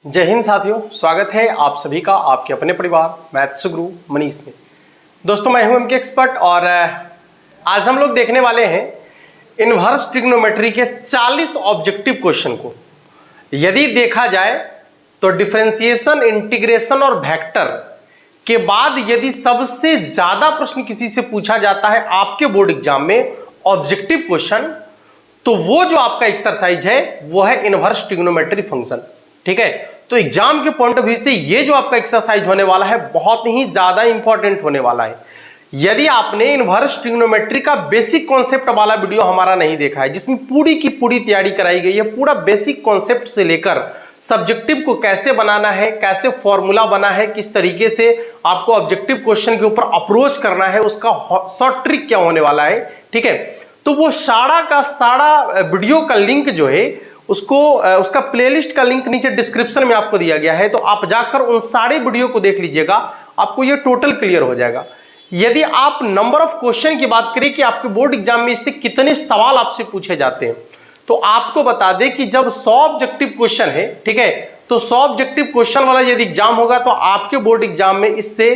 जय हिंद साथियों, स्वागत है आप सभी का आपके अपने परिवार मैथ्स गुरु मनीष में। दोस्तों मैं हूं एमके एक्सपर्ट और आज हम लोग देखने वाले हैं इनवर्स ट्रिग्नोमेट्री के 40 ऑब्जेक्टिव क्वेश्चन को। यदि देखा जाए तो डिफरेंशिएशन, इंटीग्रेशन और वेक्टर के बाद यदि सबसे ज्यादा प्रश्न किसी से पूछा जाता है आपके बोर्ड एग्जाम में ऑब्जेक्टिव क्वेश्चन, तो वो जो आपका एक्सरसाइज है वो है इनवर्स ट्रिग्नोमेट्री फंक्शन। ठीक है, तो एग्जाम के पॉइंट ऑफ व्यू से ये जो आपका एक्सरसाइज होने वाला है बहुत ही ज्यादा इंपॉर्टेंट होने वाला है। यदि आपने इनवर्स ट्रिग्नोमेट्री का बेसिक कॉन्सेप्ट वाला वीडियो हमारा नहीं देखा है, जिसमें पूरी की पूरी तैयारी कराई गई है, पूरा बेसिक कॉन्सेप्ट से लेकर सब्जेक्टिव को कैसे बनाना है, कैसे फॉर्मूला बना है, किस तरीके से आपको ऑब्जेक्टिव क्वेश्चन के ऊपर अप्रोच करना है, उसका शॉर्ट ट्रिक क्या होने वाला है। ठीक है, तो वो सारा का सारा वीडियो का लिंक जो है उसका प्लेलिस्ट का लिंक नीचे डिस्क्रिप्शन में आपको दिया गया है, तो आप जाकर उन सारे वीडियो को देख लीजिएगा, आपको ये टोटल क्लियर हो जाएगा। यदि आप नंबर ऑफ क्वेश्चन की बात करें कि आपके बोर्ड एग्जाम में इससे कितने सवाल आपसे पूछे जाते हैं, तो आपको बता दें कि जब 100 ऑब्जेक्टिव क्वेश्चन है, ठीक है, तो 100 ऑब्जेक्टिव क्वेश्चन वाला यदि एग्जाम होगा तो आपके बोर्ड एग्जाम में इससे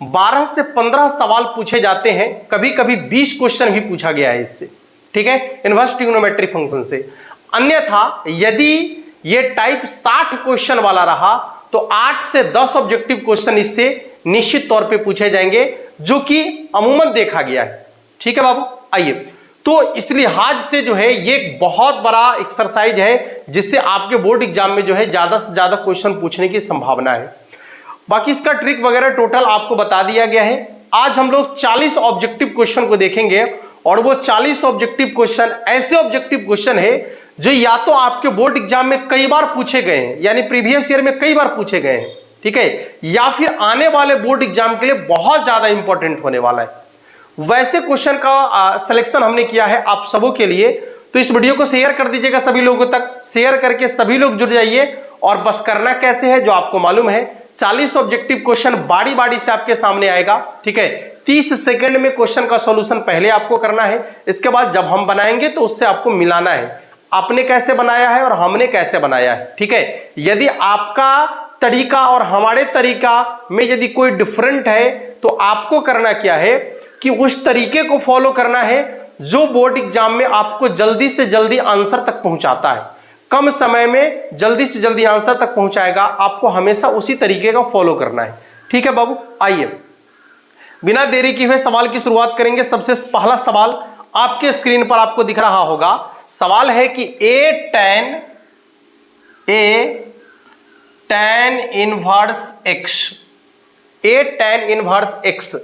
12 से 15 सवाल पूछे जाते हैं, कभी कभी 20 क्वेश्चन भी पूछा गया है इससे। ठीक है, इनवर्स ट्रिग्नोमेट्री फंक्शन से। अन्यथा यदि ये टाइप 60 क्वेश्चन वाला रहा तो 8 से 10 ऑब्जेक्टिव क्वेश्चन इससे निश्चित तौर पे पूछे जाएंगे, जो कि अमूमन देखा गया है। ठीक है बाबू, आइए, तो इस लिहाज से जो है ये एक बहुत बड़ा एक्सरसाइज है, जिससे आपके बोर्ड एग्जाम में जो है ज्यादा से ज्यादा क्वेश्चन पूछने की संभावना है। बाकी इसका ट्रिक वगैरह टोटल आपको बता दिया गया है। आज हम लोग 40 ऑब्जेक्टिव क्वेश्चन को देखेंगे, और वो 40 ऑब्जेक्टिव क्वेश्चन ऐसे ऑब्जेक्टिव क्वेश्चन है जो या तो आपके बोर्ड एग्जाम में कई बार पूछे गए हैं, यानी प्रीवियस ईयर में कई बार पूछे गए हैं, ठीक है, या फिर आने वाले बोर्ड एग्जाम के लिए बहुत ज्यादा इंपॉर्टेंट होने वाला है। वैसे क्वेश्चन का सिलेक्शन हमने किया है आप सबों के लिए, तो इस वीडियो को शेयर कर दीजिएगा सभी लोगों तक। शेयर करके सभी लोग जुड़ जाइए, और बस करना कैसे है जो आपको मालूम है, 40 ऑब्जेक्टिव क्वेश्चन बारी बारी से आपके सामने आएगा। ठीक है, 30 सेकंड में क्वेश्चन का सॉल्यूशन पहले आपको करना है, इसके बाद जब हम बनाएंगे तो उससे आपको मिलाना है, आपने कैसे बनाया है और हमने कैसे बनाया है। ठीक है, यदि आपका तरीका और हमारे तरीका में यदि कोई डिफरेंट है तो आपको करना क्या है कि उस तरीके को फॉलो करना है जो बोर्ड एग्जाम में आपको जल्दी से जल्दी आंसर तक पहुंचाता है, कम समय में जल्दी से जल्दी आंसर तक पहुंचाएगा। आपको हमेशा उसी तरीके का फॉलो करना है। ठीक है बाबू, आइए बिना देरी किए हुए सवाल की शुरुआत करेंगे। सबसे पहला सवाल आपके स्क्रीन पर आपको दिख रहा होगा। सवाल है कि a tan इनवर्स x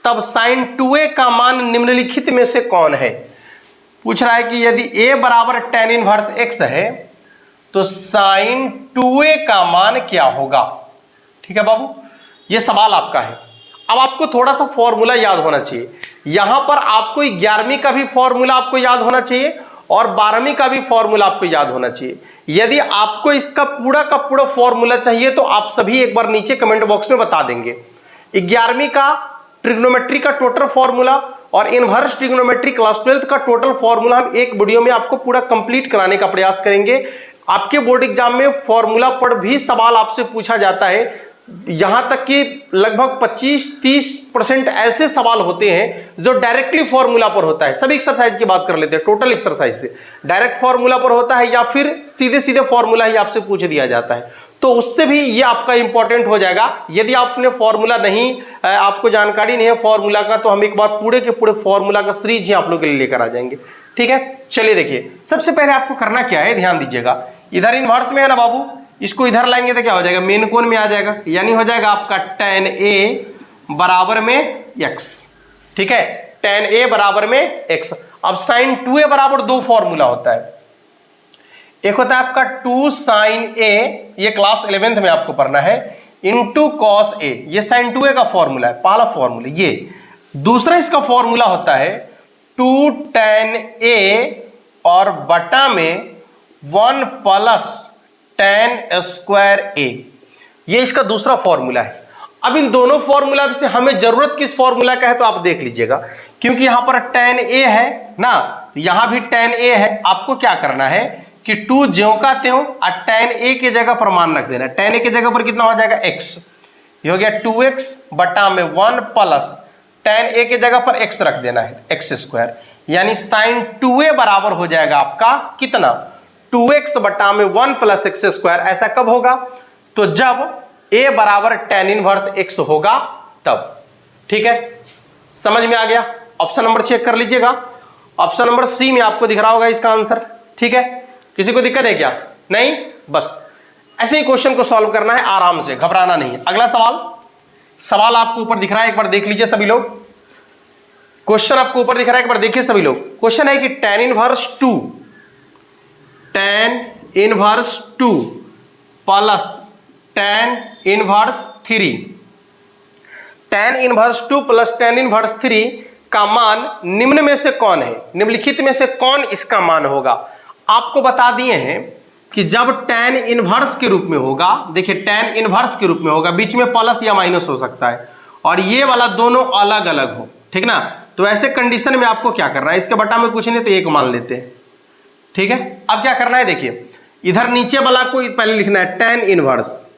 तब sin 2a का मान निम्नलिखित में से कौन है। पूछ रहा है कि यदि a बराबर tan इनवर्स x है तो sin 2a का मान क्या होगा। ठीक है बाबू, ये सवाल आपका है। अब आपको थोड़ा सा फॉर्मूला याद होना चाहिए। यहां पर आपको 11वीं का भी फॉर्मूला आपको याद होना चाहिए और 12वीं का भी फॉर्मूला आपको याद होना चाहिए। यदि आपको इसका पूरा का पूरा फॉर्मूला चाहिए तो आप सभी एक बार नीचे कमेंट बॉक्स में बता देंगे। 11वीं का ट्रिग्नोमेट्री का टोटल फॉर्मूला और इनवर्स ट्रिग्नोमेट्री क्लास 12th का टोटल फॉर्मूला हम एक वीडियो में आपको पूरा कंप्लीट कराने का प्रयास करेंगे। आपके बोर्ड एग्जाम में फॉर्मूला पर भी सवाल आपसे पूछा जाता है। यहां तक कि लगभग 25-30% ऐसे सवाल होते हैं जो डायरेक्टली फॉर्मूला पर होता है। सभी एक्सरसाइज की बात कर लेते हैं, टोटल एक्सरसाइज से डायरेक्ट फॉर्मूला पर होता है, या फिर सीधे सीधे फॉर्मूला ही आपसे पूछ दिया जाता है, तो उससे भी ये आपका इंपॉर्टेंट हो जाएगा। यदि आपने फॉर्मूला नहीं, आपको जानकारी नहीं है फॉर्मूला का, तो हम एक बार पूरे के पूरे फॉर्मूला का सीरीज ही आप लोग के लिए लेकर आ जाएंगे। ठीक है, चलिए देखिए, सबसे पहले आपको करना क्या है, ध्यान दीजिएगा। इधर इनवर्स में है ना बाबू, इसको इधर लाएंगे तो क्या हो जाएगा, मेन कोण में आ जाएगा, यानी हो जाएगा आपका tan a बराबर में x। ठीक है, tan a बराबर में x। अब sin 2a बराबर दो फॉर्मूला होता है, एक होता है आपका 2 sin a, ये क्लास 11th में आपको पढ़ना है, इंटू cos a, ये sin 2a का फॉर्मूला है, पहला फॉर्मूला ये। दूसरा इसका फॉर्मूला होता है 2 tan a और बटा में 1 प्लस tan स्क्वायर a, ये इसका दूसरा फॉर्मूला है। अब इन दोनों फॉर्मूला से हमें जरूरत किस फॉर्मूला का है तो आप देख लीजिएगा, क्योंकि यहां पर tan a है ना, यहां भी tan a है। आपको क्या करना है कि 2 ज्यों का त्यों और tan a के जगह पर मान रख देना। tan a के जगह पर कितना हो जाएगा x, ये हो गया 2x बटा में 1 प्लस tan a के जगह पर x रख देना है x स्क्वायर, यानी sin 2a बराबर हो जाएगा आपका कितना 2x बटा में 1 प्लस x स्क्वायर। ऐसा कब होगा? तो जब a बराबर tan इनवर्स x होगा तब। ठीक है, समझ में आ गया? ऑप्शन नंबर चेक कर लीजिएगा, ऑप्शन नंबर सी में आपको दिख रहा होगा इसका आंसर। ठीक है, किसी को दिक्कत है क्या? नहीं, बस ऐसे ही क्वेश्चन को सॉल्व करना है, आराम से, घबराना नहीं है। अगला सवाल आपको ऊपर दिख रहा है, एक बार देख लीजिए सभी लोग। क्वेश्चन आपको ऊपर दिख रहा है, एक बार देखिए सभी लोग। क्वेश्चन है कि tan inverse 2 plus tan inverse 3, tan inverse 2 plus tan inverse 3 का मान निम्न में से कौन है? निम्नलिखित में से कौन इसका मान होगा? आपको बता दिए हैं कि जब tan इनवर्स के रूप में होगा, देखिए tan इनवर्स के रूप में होगा, बीच में प्लस या माइनस हो सकता है, और ये वाला दोनों अलग अलग हो, ठीक ना, तो ऐसे कंडीशन में आपको क्या करना है? इसके बटा में कुछ नहीं तो 1 मान लेते हैं। ठीक है, अब क्या करना है? देखिए इधर नीचे वाला को पहले लिखना है tan इनवर्स,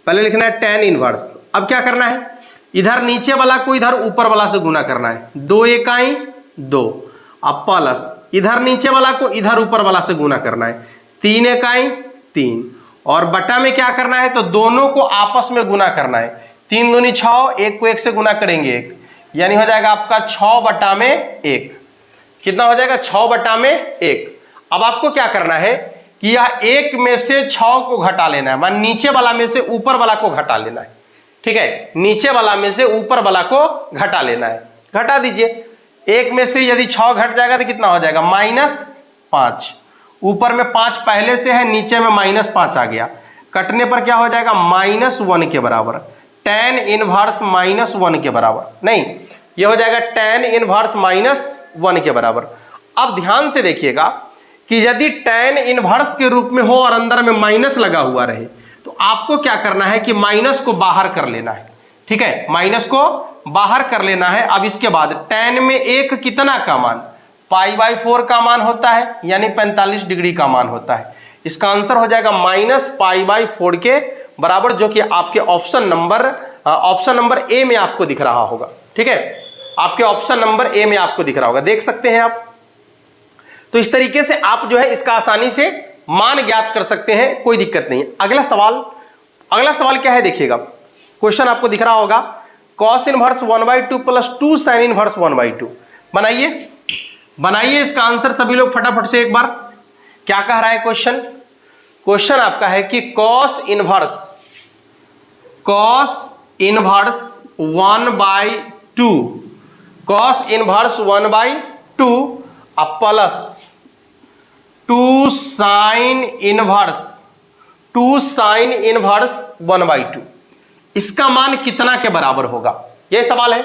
पहले लिखना है tan इनवर्स। अब क्या करना है? इधर नीचे वाला को इधर ऊपर वाला से गुना करना है, 2 इकाई 2, अब प्लस इधर नीचे वाला को इधर ऊपर वाला से गुना करना है, 3 इकाई 3, और बटा में क्या करना है? तो दोनों को आपस में गुना करना है, 3 दूनी 6, 1 को 1 से गुना करेंगे 1, यानी हो जाएगा आपका 6 बटा में 1। कितना हो जाएगा? 6 बटा में 1। अब आपको क्या करना है कि यह 1 में से 6 को घटा लेना है, मान नीचे वाला में से ऊपर वाला को घटा लेना है। ठीक है, नीचे वाला में से ऊपर वाला को घटा लेना है, घटा दीजिए। 1 में से यदि 6 घट जाएगा तो कितना हो जाएगा? -5। ऊपर में 5 पहले से है, नीचे में -5 आ गया, कटने पर क्या हो जाएगा? -1 के बराबर, tan इनवर्स -1 के बराबर, नहीं ये हो जाएगा tan इनवर्स -1 के बराबर। अब ध्यान से देखिएगा कि यदि tan इनवर्स के रूप में हो और अंदर में माइनस लगा हुआ रहे तो आपको क्या करना है कि माइनस को बाहर कर लेना है। ठीक है, माइनस को बाहर कर लेना है। अब इसके बाद tan में 1 कितना का मान? π/4 का मान होता है, यानी 45 डिग्री का मान होता है। इसका आंसर हो जाएगा -π/4 के बराबर, जो कि आपके ऑप्शन नंबर ए में आपको दिख रहा होगा। ठीक है, आपके ऑप्शन नंबर ए में आपको दिख रहा होगा, देख सकते हैं आप। तो इस तरीके से आप जो है इसका आसानी से मान ज्ञात कर सकते हैं, कोई दिक्कत नहीं। अगला सवाल क्या है? देखिएगा, क्वेश्चन आपको दिख रहा होगा, cos inverse 1/2 plus 2 sin inverse 1/2। बनाइए इसका आंसर सभी लोग फटाफट से एक बार। क्या कह रहा है क्वेश्चन आपका है कि cos इनवर्स 1/2 अब प्लस 2 sin इनवर्स 1/2, इसका मान कितना के बराबर होगा? यह सवाल है,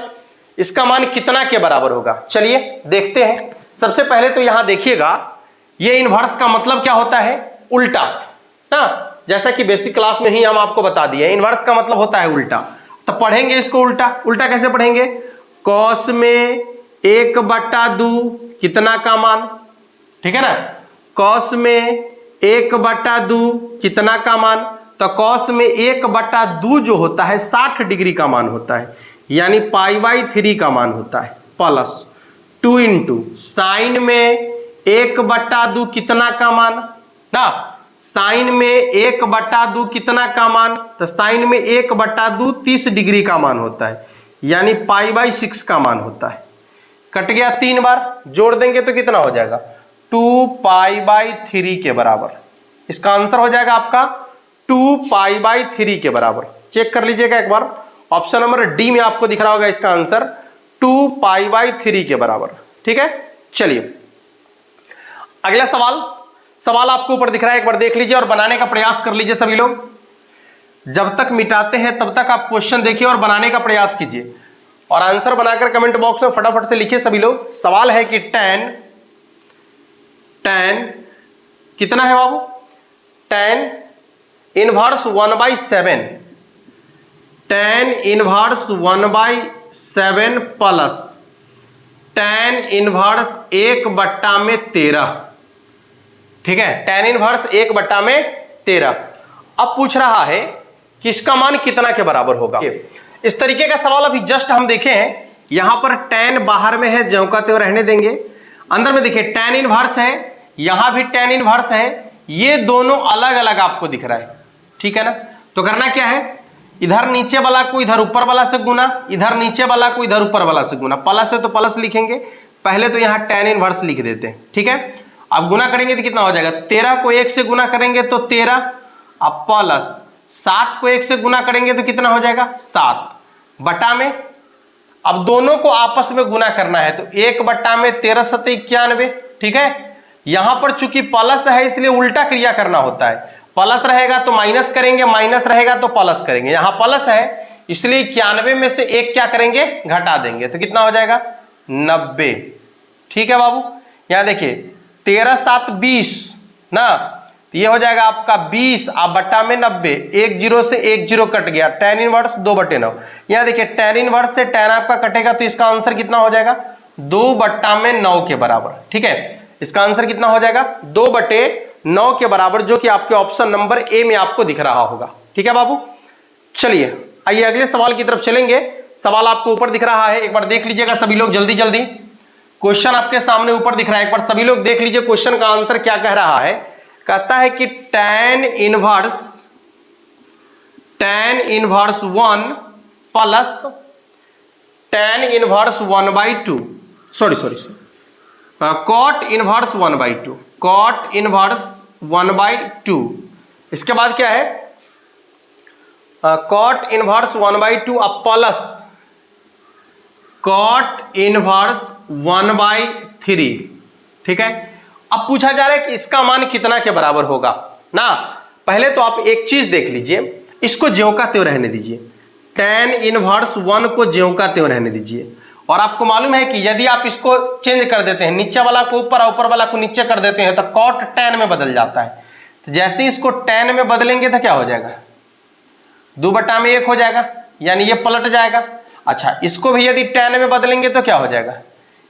इसका मान कितना के बराबर होगा? चलिए देखते हैं। सबसे पहले तो यहां देखिएगा, ये इनवर्स का मतलब क्या होता है? उल्टा ना, जैसा कि बेसिक क्लास में ही हम आपको बता दिए, इनवर्स का मतलब होता है उल्टा। तो पढ़ेंगे इसको उल्टा कैसे पढ़ेंगे? cos में 1/2 कितना का मान? ठीक है ना, cos में 1/2 कितना का मान? तो cos में 1/2 जो होता है 60 डिग्री का मान होता है, यानी π/3 का मान होता है, प्लस 2 इंटू साइन में 1/2 कितना का मान ना, साइन में 1/2 कितना का मान? तो साइन में 1/2 30 डिग्री का मान होता है, यानी π/6 का मान होता है। कट गया, 3 बार जोड़ देंगे तो कितना हो जाएगा? 2π/3 के बराबर। इसका आंसर हो जाएगा आपका 2π/3 के बराबर। चेक कर लीजिएगा एक बार, ऑप्शन नंबर डी में आपको दिख रहा होगा इसका आंसर 2π/3 के बराबर। ठीक है, चलिए अगला सवाल आपको ऊपर दिख रहा है, एक बार देख लीजिए और बनाने का प्रयास कर लीजिए सभी लोग। जब तक मिटाते हैं तब तक आप क्वेश्चन देखिए और बनाने का प्रयास कीजिए, और आंसर बनाकर कमेंट बॉक्स में फटाफट से लिखिए सभी लोग। सवाल है कि tan कितना है बाबू? tan inverse 1/7, tan inverse 1/7 plus tan inverse 1/13, ठीक है, tan इनवर्स 1/13। अब पूछ रहा है कि इसका मान कितना के बराबर होगा। इस तरीके का सवाल अभी जस्ट हम देखे हैं। यहां पर tan बाहर में है, ज्यों का त्यों रहने देंगे। अंदर में देखिए tan इनवर्स है, यहां भी tan इनवर्स है, ये दोनों अलग अलग आपको दिख रहा है, ठीक है ना। तो करना क्या है, इधर नीचे वाला को इधर ऊपर वाला से गुना, इधर नीचे वाला को इधर ऊपर वाला से गुना। प्लस है तो प्लस लिखेंगे, पहले तो यहां tan इनवर्स लिख देते हैं, ठीक है। अब गुना करेंगे तो कितना हो जाएगा, 13 को 1 से गुना करेंगे तो 13, अब प्लस 7 को 1 से गुना करेंगे तो कितना हो जाएगा 7 बटा में। अब दोनों को आपस में गुना करना है तो 1/13 × 91, ठीक है। यहां पर चूंकि प्लस है इसलिए उल्टा क्रिया करना होता है, प्लस रहेगा तो माइनस करेंगे, माइनस रहेगा तो प्लस करेंगे। यहां प्लस है इसलिए 91 में से 1 क्या करेंगे, घटा देंगे, तो कितना हो जाएगा 90, ठीक है बाबू। यहां देखिए 13 7 20 ना, तो ये हो जाएगा आपका 20 आप बट्टा में 90, 1 0 से 1 0 कट गया, tan इनवर्स 2/9। यहां देखिए tan इनवर्स से tan आपका कटेगा तो इसका आंसर कितना हो जाएगा 2/9 के बराबर, ठीक है। इसका आंसर कितना हो जाएगा 2/9 के बराबर, जो कि आपके ऑप्शन नंबर ए में आपको दिख रहा होगा, ठीक है बाबू। चलिए आइए अगले सवाल की तरफ चलेंगे। सवाल आपको ऊपर दिख रहा है, एक बार देख लीजिएगा सभी लोग जल्दी जल्दी। क्वेश्चन आपके सामने ऊपर दिख रहा है, एक बार सभी लोग देख लीजिए क्वेश्चन का आंसर क्या कह रहा है। कहता है कि tan inverse 1 plus tan inverse 1/2, sorry cot inverse 1/2, cot inverse 1/2। इसके बाद क्या है cot इनवर्स 1/2 अब प्लस cot इनवर्स 1/3, ठीक है। अब पूछा जा रहा है कि इसका मान कितना के बराबर होगा ना। पहले तो आप एक चीज देख लीजिए, इसको ज्यों का त्यों रहने दीजिए, tan इनवर्स 1 को ज्यों का त्यों रहने दीजिए। और आपको मालूम है कि यदि आप इसको चेंज कर देते हैं, नीचे वाला को ऊपर ऊपर वाला को नीचे कर देते हैं तो cot tan में बदल जाता है। तो जैसे इसको tan में बदलेंगे तो क्या हो जाएगा 2/1 हो जाएगा, यानी ये पलट जाएगा। अच्छा इसको भी यदि tan में बदलेंगे तो क्या हो जाएगा,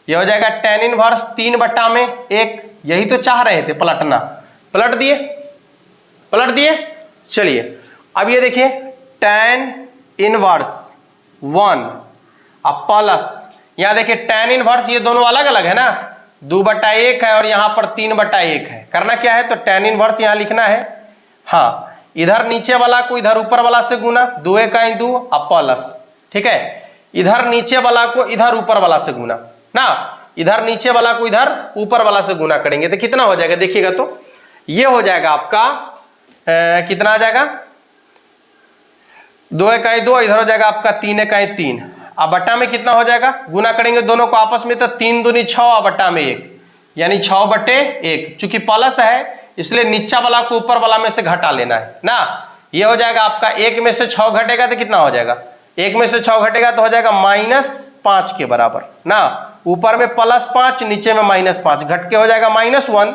ये हो जाएगा tan इनवर्स 3/1। यही तो चाह रहे थे पलटना, पलट दिए। चलिए अब ये देखिए tan इनवर्स 1 अब प्लस, यहां देखिए tan इनवर्स ये दोनों अलग अलग है ना, 2/1 है और यहां पर 3/1 है। करना क्या है तो tan इनवर्स यहां लिखना है, हाँ इधर नीचे वाला को इधर ऊपर वाला से गुना, 2 × 1 2 अब प्लस, ठीक है। इधर नीचे वाला को इधर ऊपर वाला से गुना ना, इधर नीचे वाला को इधर ऊपर वाला से गुना करेंगे तो कितना हो जाएगा, देखिएगा तो ये हो जाएगा आपका कितना आ जाएगा 2 × 1 2, इधर हो जाएगा आपका 3 × 1 3। अब बट्टा में कितना हो जाएगा, गुना करेंगे दोनों को आपस में तो 3 दूनी 6 बट्टा में 1, यानी 6/1। चूंकि प्लस है इसलिए नीचा वाला को ऊपर वाला में से घटा लेना है ना। ये हो जाएगा आपका 1 में से 6 घटेगा तो कितना हो जाएगा, 1 में से 6 घटेगा तो हो जाएगा -5 के बराबर ना। ऊपर में +5 नीचे में -5 घट के हो जाएगा -1।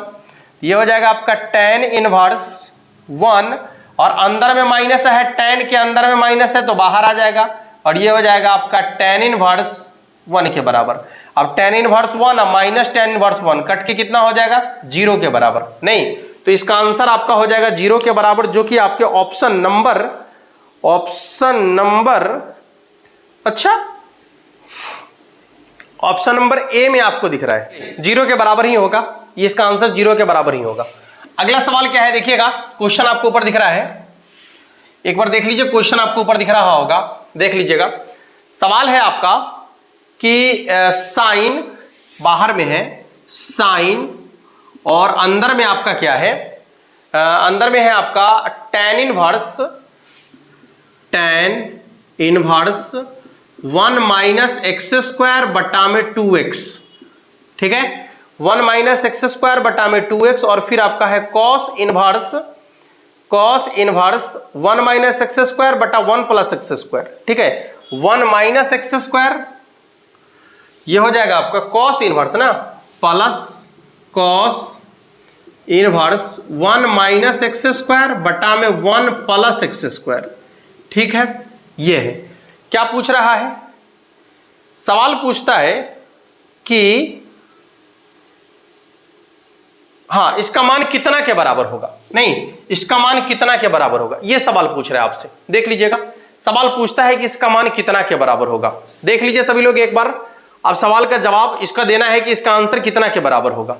ये हो जाएगा आपका tan इनवर्स 1 और अंदर में माइनस है, tan के अंदर में माइनस है तो बाहर आ जाएगा और ये हो जाएगा आपका tan इनवर्स 1 के बराबर। अब tan इनवर्स 1 अब माइनस tan इनवर्स 1 कट के कितना हो जाएगा 0 के बराबर, नहीं तो इसका आंसर आपका हो जाएगा 0 के बराबर, जो कि आपके ऑप्शन नंबर अच्छा ऑप्शन नंबर ए में आपको दिख रहा है 0 के बराबर ही होगा। ये इसका आंसर 0 के बराबर ही होगा। अगला सवाल क्या है देखिएगा, क्वेश्चन आपको ऊपर दिख रहा है, एक बार देख लीजिए क्वेश्चन आपको ऊपर दिख रहा होगा, देख लीजिएगा। सवाल है आपका कि साइन बाहर में है, साइन और अंदर में आपका क्या है, अंदर में है आपका tan इनवर्स 1 - x² बटा में 2x, ठीक है 1 - x² बटा में 2x। और फिर आपका है cos इनवर्स 1 - x² बटा 1 + x², ठीक है 1 - x², ये हो जाएगा आपका cos इनवर्स ना प्लस cos इनवर्स 1 - x² बटा में 1 + x², ठीक है। ये है क्या पूछ रहा है, सवाल पूछता है कि हाँ, इसका मान कितना के बराबर होगा, नहीं इसका मान कितना के बराबर होगा, ये सवाल पूछ रहा है आपसे। देख लीजिएगा, सवाल पूछता है कि इसका मान कितना के बराबर होगा। देख लीजिए सभी लोग एक बार, अब सवाल का जवाब इसका देना है कि इसका आंसर कितना के बराबर होगा।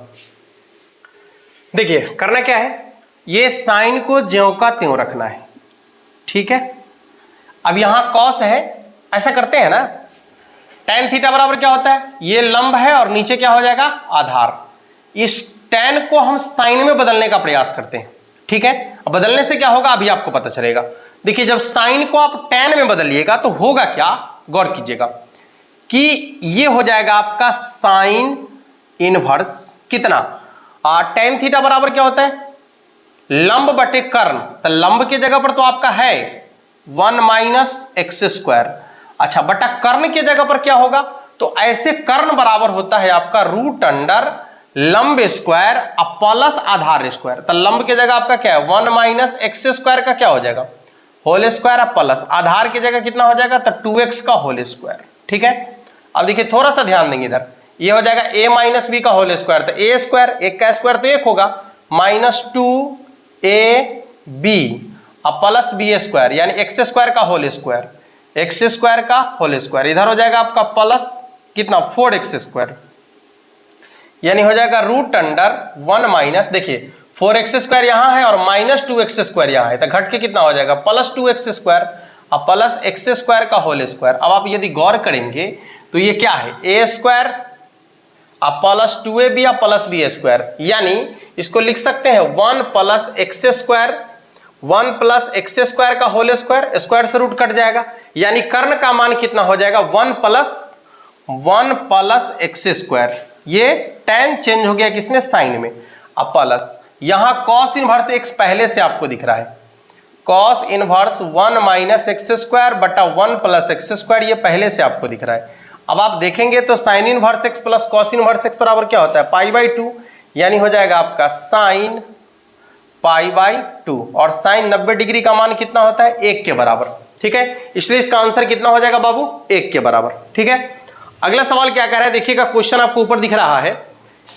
देखिए करना क्या है, ये साइन को ज्यों का त्यों रखना है, ठीक है। अब यहां कॉस है, ऐसा करते हैं ना, tan थीटा बराबर क्या होता है, ये लंब है और नीचे क्या हो जाएगा आधार। इस tan को हम साइन में बदलने का प्रयास करते हैं, ठीक है। अब बदलने से क्या होगा अभी आपको पता चलेगा। देखिए जब साइन को आप tan में बदलिएगा तो होगा क्या, गौर कीजिएगा कि ये हो जाएगा आपका साइन इनवर्स कितना, tan थीटा बराबर क्या होता है, लंब बटे कर्ण। तो लंब की जगह पर तो आपका है 1 माइनस एक्स स्क्वायर, अच्छा बटा कर्ण की जगह पर क्या होगा, तो ऐसे कर्ण बराबर होता है आपका रूट अंडर लंब स्क्वायर प्लस आधार स्क्वायर। तो लंब की जगह आपका क्या है 1 माइनस एक्स स्क्वायर का क्या हो जाएगा होल स्क्वायर प्लस आधार की जगह कितना हो जाएगा तो 2x का होल स्क्वायर, ठीक है। अब देखिए थोड़ा सा ध्यान देंगे इधर, ये हो जाएगा a माइनस बी का होल स्क्वायर, तो a स्क्वायर, एक का स्क्वायर तो एक होगा, minus 2ab plus B square यानी एक्स स्क्वायर का होल स्क्वायर, एक्स स्क्वायर का होल स्क्वायर, इधर हो जाएगा आपका प्लस कितना 4x स्क्वायर, यानी हो जाएगा रूट अंडर 1 माइनस, देखिए 4x स्क्वायर यहां है और माइनस 2x स्क्वायर यहां है, तो घट के कितना हो जाएगा प्लस 2x स्क्वायर और प्लस एक्स स्क्वायर का होल स्क्वायर। अब आप यदि गौर करेंगे तो ये क्या है a square plus 2ab plus B square, यानी इसको लिख सकते हैं 1 plus x square, 1 plus x square का होल स्क्वायर, स्क्वायर से रूट कट जाएगा, यानी कर्ण का मान कितना हो जाएगा 1 प्लस एक्स स्क्वायर। ये tan चेंज हो गया किसमें साइन में, अब प्लस यहां कॉस इनवर्स x पहले से आपको दिख रहा है, cos inverse 1 minus x square बटा 1 प्लस एक्स स्क्वायर, ये पहले से आपको दिख रहा है। अब आप देखेंगे तो sign inverse x plus cos inverse x बराबर क्या होता है π/2, यानी हो जाएगा आपका साइन π/2 और साइन 90 डिग्री का मान कितना होता है 1 के बराबर, ठीक है। इसलिए इसका आंसर कितना हो जाएगा बाबू 1 के बराबर, ठीक है। अगला सवाल क्या कह रहा है, देखिएगा क्वेश्चन आपको ऊपर दिख रहा है,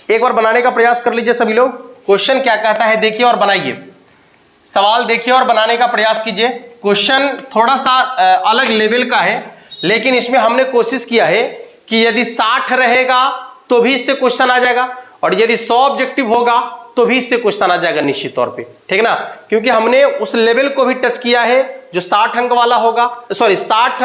एक बार बनाने का प्रयास कर लीजिए सभी लोग। क्वेश्चन क्या कहता है देखिए और बनाइए, सवाल देखिए और बनाने का प्रयास कीजिए। क्वेश्चन थोड़ा सा अलग लेवल का है, लेकिन इसमें हमने कोशिश किया है कि यदि 60 रहेगा तो भी इससे क्वेश्चन आ जाएगा और यदि 100 ऑब्जेक्टिव होगा तो भी इससे क्वेश्चन आ जाएगा निश्चित तौर पे, ठीक ना, क्योंकि हमने उस लेवल को भी टच किया है जो 60 अंक वाला होगा, सॉरी 60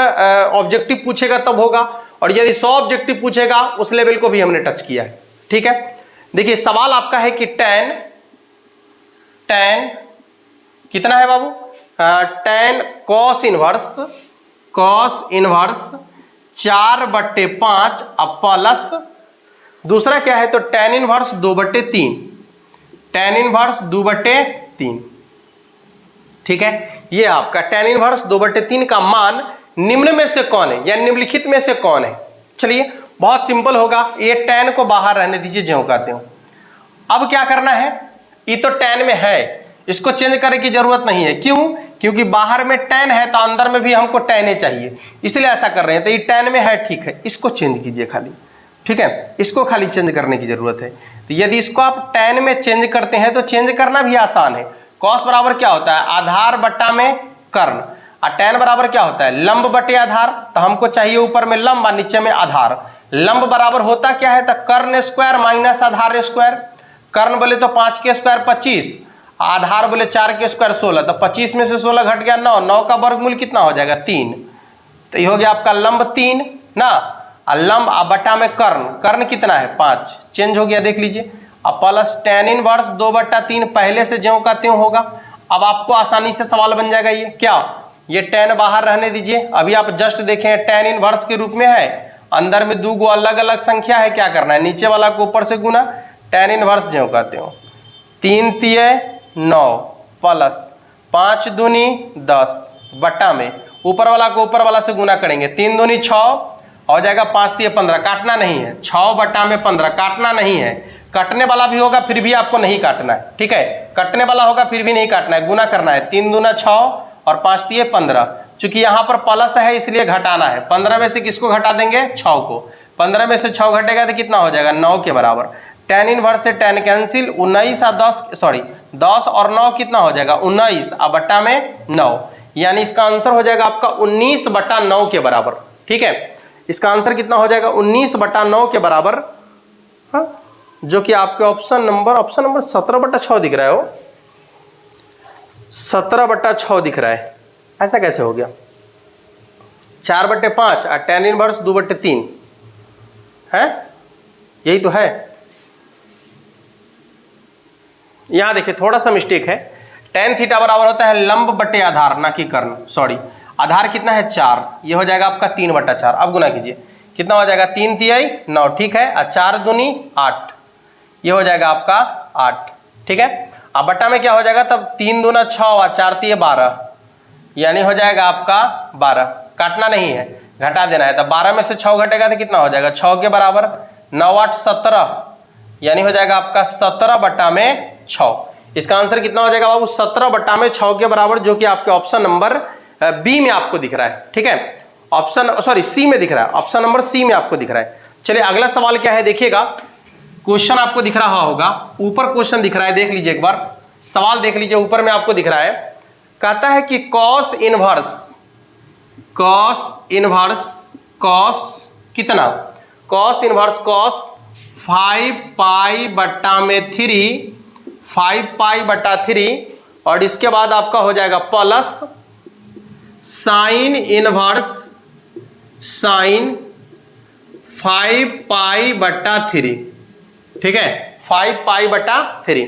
ऑब्जेक्टिव पूछेगा तब होगा, और यदि 100 ऑब्जेक्टिव पूछेगा उस लेवल को भी हमने टच किया है, ठीक है। देखिए सवाल आपका है कि tan कितना है बाबू, tan cos इनवर्स 4/5 प्लस दूसरा क्या है तो tan इनवर्स 2/3, tan इनवर्स 2/3, ठीक है। ये आपका tan इनवर्स 2/3 का मान निम्न में से कौन है या निम्नलिखित में से कौन है। चलिए बहुत सिंपल होगा, ये tan को बाहर रहने दीजिए ज्यों का त्यों। अब क्या करना है, ये तो tan में है, इसको चेंज करने की जरूरत नहीं है, क्यों, क्योंकि बाहर में tan है तो अंदर में भी हमको tan चाहिए, इसलिए ऐसा कर रहे हैं। तो ये tan में है, ठीक है, इसको चेंज कीजिए खाली, ठीक है, इसको खाली चेंज करने की जरूरत है। तो यदि इसको आप tan में चेंज करते हैं तो चेंज करना भी आसान है। कॉस बराबर क्या होता है आधार बट्टा में कर्ण, और tan बराबर क्या होता है लंब बटे आधार, तो हमको चाहिए ऊपर में लंब और नीचे में आधार। लंब बराबर होता क्या है तो कर्ण स्क्वायर माइनस आधार स्क्वायर, कर्ण बोले तो 5 के स्क्वायर 25, आधार बोले 4 के स्क्वायर 16, तो 25 में से 16 घट गया 9, 9 का वर्गमूल कितना हो जाएगा 3, तो ये हो गया आपका लंब 3 ना, और लंब बटा में कर्ण, कर्ण कितना है 5, चेंज हो गया देख लीजिए। अब प्लस tan इनवर्स 2/3 पहले से ज्यों का त्यों होगा। अब आपको आसानी से सवाल बन जाएगा, ये क्या, ये tan बाहर रहने दीजिए, अभी आप जस्ट देखें tan इनवर्स के रूप में है, अंदर में 2 गो अलग अलग संख्या है, क्या करना है नीचे वाला को ऊपर से गुना, tan इनवर्स ज्यों का त्यों 3 तिये 9 प्लस 5 दूनी 10 बट्टा में ऊपर वाला को ऊपर वाला से गुना करेंगे, 3 दूनी 6 हो जाएगा, 5 तिये 15, काटना नहीं है, 6 बट्टा में 15 काटना नहीं है, कटने वाला भी होगा फिर भी आपको नहीं काटना है, ठीक है, कटने वाला होगा फिर भी नहीं काटना है, गुना करना है, 3 दूना 6 और 5 तिये 15, चूंकि यहाँ पर प्लस है इसलिए घटाना है, 15 में से किसको घटा देंगे 6 को, 15 में से 6 घटेगा तो कितना हो जाएगा 9 के बराबर। tan इनवर्स से tan कैंसिल, 19 और 10 सॉरी 10 और 9 कितना हो जाएगा 19 और बट्टा में 9, यानी इसका आंसर हो जाएगा आपका 19/9 के बराबर। ठीक है, इसका आंसर कितना हो जाएगा 19/9 के बराबर। हाँ, जो कि आपके ऑप्शन नंबर 17/6 दिख रहा है, वो 17/6 दिख रहा है। ऐसा कैसे हो गया? 4/5 और tan इनवर्स 2/3 है, यही तो है। यहां देखिए थोड़ा सा मिस्टेक है। tan थीटा बराबर होता है लंब बटे आधार, ना कि कर्ण। सॉरी, आधार कितना है 4, ये हो जाएगा आपका 3/4। अब गुना कीजिए, कितना हो जाएगा 3 तिहाई 9, ठीक है, और 4 दूनी 8, ये हो जाएगा आपका 8। ठीक है, अब बट्टा में क्या हो जाएगा तब 3 दूना 6 और 4 तिये 12, यानी हो जाएगा आपका 12। काटना नहीं है, घटा देना है। तब 12 में से 6 घटेगा तो कितना हो जाएगा 6 के बराबर, 9 8 17, यानी हो जाएगा आपका 17/6। इसका आंसर कितना हो जाएगा बाबू 17/6 के बराबर, जो कि आपके ऑप्शन नंबर बी में आपको दिख रहा है। ठीक है, सी में दिख रहा है, ऑप्शन नंबर सी में आपको दिख रहा है। चलिए अगला सवाल क्या है देखिएगा। क्वेश्चन आपको दिख रहा होगा, ऊपर क्वेश्चन दिख रहा है, देख लीजिए एक बार सवाल देख लीजिए, ऊपर में आपको दिख रहा है। कहता है कि cos इनवर्स कितना, cos इनवर्स cos 5π/3, 5π/3, और इसके बाद आपका हो जाएगा प्लस साइन इनवर्स साइन 5π/3। ठीक है, 5π/3।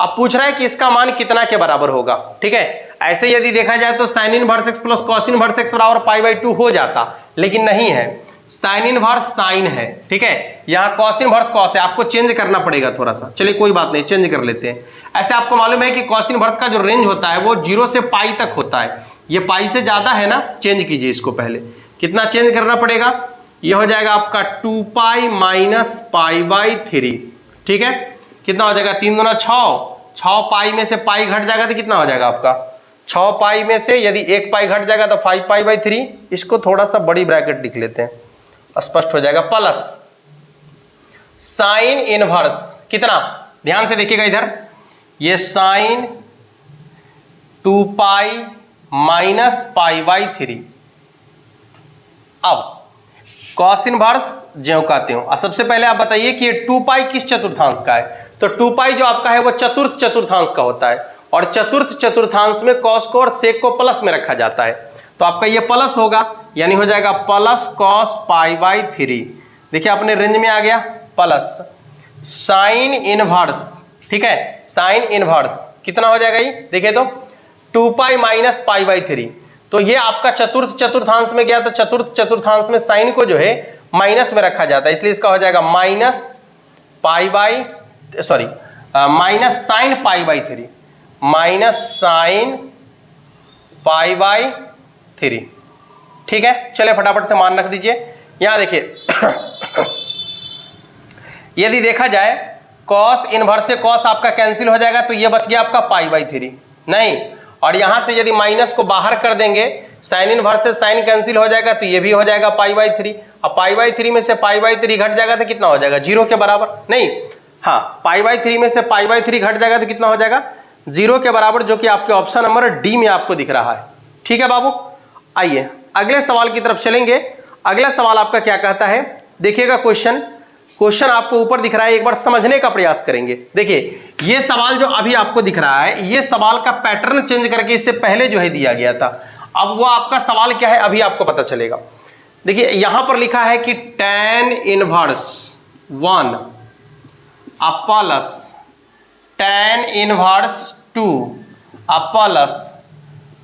अब पूछ रहा है कि इसका मान कितना के बराबर होगा। ठीक है, ऐसे यदि देखा जाए तो sign inverse x plus cos inverse x बराबर π/2 हो जाता, लेकिन नहीं है, साइन इनवर्स साइन है। ठीक है, यहाँ कॉस इनवर्स कॉस है, आपको चेंज करना पड़ेगा थोड़ा सा। चलिए कोई बात नहीं, चेंज कर लेते हैं। ऐसे आपको मालूम है कि कॉस इनवर्स का जो रेंज होता है वो 0 से पाई तक होता है। ये पाई से ज्यादा है ना, चेंज कीजिए इसको। पहले कितना चेंज करना पड़ेगा, ये हो जाएगा आपका 2π माइनस π/3। ठीक है, कितना हो जाएगा 3 दूना 6, 6 पाई में से पाई घट जाएगा तो कितना हो जाएगा आपका 6 पाई में से यदि 1 पाई घट जाएगा तो 5π/3। इसको थोड़ा सा बड़ी ब्रैकेट लिख लेते हैं, स्पष्ट हो जाएगा, प्लस साइन इनवर्स कितना, ध्यान से देखिएगा इधर, ये साइन 2π माइनस π/3। अब कॉस इनवर्स ज्यों कहते हो। सबसे पहले आप बताइए कि ये 2π किस चतुर्थांश का है। तो 2π जो आपका है वो चतुर्थ चतुर्थांश का होता है, और चतुर्थ चतुर्थांश में कॉस को और सेक को प्लस में रखा जाता है। तो आपका ये प्लस होगा, यानी हो जाएगा प्लस कॉस π/3। देखिए अपने रेंज में आ गया, प्लस साइन इनवर्स। ठीक है, साइन इनवर्स कितना हो जाएगा ये देखिए तो 2π माइनस π/3। तो ये आपका चतुर्थ चतुर्थांश में गया, तो चतुर्थ चतुर्थांश में साइन को जो है माइनस में रखा जाता है, इसलिए इसका हो जाएगा माइनस साइन π/3, माइनस साइन π/3। ठीक है, चलिए फटाफट से मान रख दीजिए। यहां देखिए यदि देखा जाए कॉस इनवर्स से कॉस आपका कैंसिल हो जाएगा, तो ये बच गया आपका π/3 नहीं, और यहां से यदि माइनस को बाहर कर देंगे, साइन इनवर्स से साइन कैंसिल हो जाएगा, तो ये भी हो जाएगा π/3। अब π/3 में से π/3 घट जाएगा तो कितना हो जाएगा 0 के बराबर, नहीं हाँ, π/3 में से π/3 घट जाएगा तो कितना हो जाएगा 0 के बराबर, जो कि आपके ऑप्शन नंबर डी में आपको दिख रहा है। ठीक है बाबू, आइए अगले सवाल की तरफ चलेंगे। अगला सवाल आपका क्या कहता है देखिएगा। क्वेश्चन आपको ऊपर दिख रहा है, एक बार समझने का प्रयास करेंगे। देखिए ये सवाल जो अभी आपको दिख रहा है, ये सवाल का पैटर्न चेंज करके इससे पहले जो है दिया गया था। अब वो आपका सवाल क्या है अभी आपको पता चलेगा। देखिए यहां पर लिखा है कि tan inverse 1 plus tan inverse 2 plus